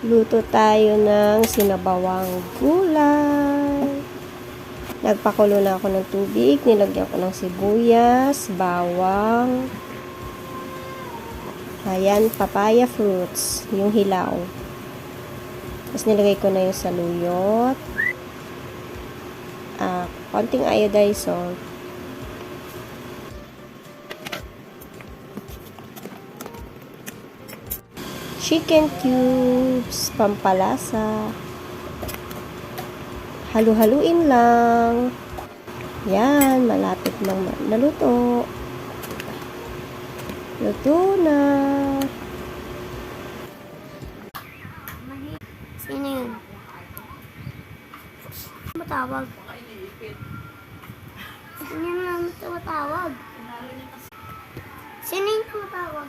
Luto tayo ng sinabawang gulay. Nagpakulo na ako ng tubig. Nilagyan ko ng sibuyas, bawang. Ayan, papaya fruits. Yung hilaw. Tapos nilagay ko na yung saluyot. Konting iodized salt. Chicken cubes, pampalasa. Halu-haluin lang. Yan, malapit nang naluto. Luto na. Sino yun? Matawag. Sino yun lang tumatawag? Sino yung tumatawag?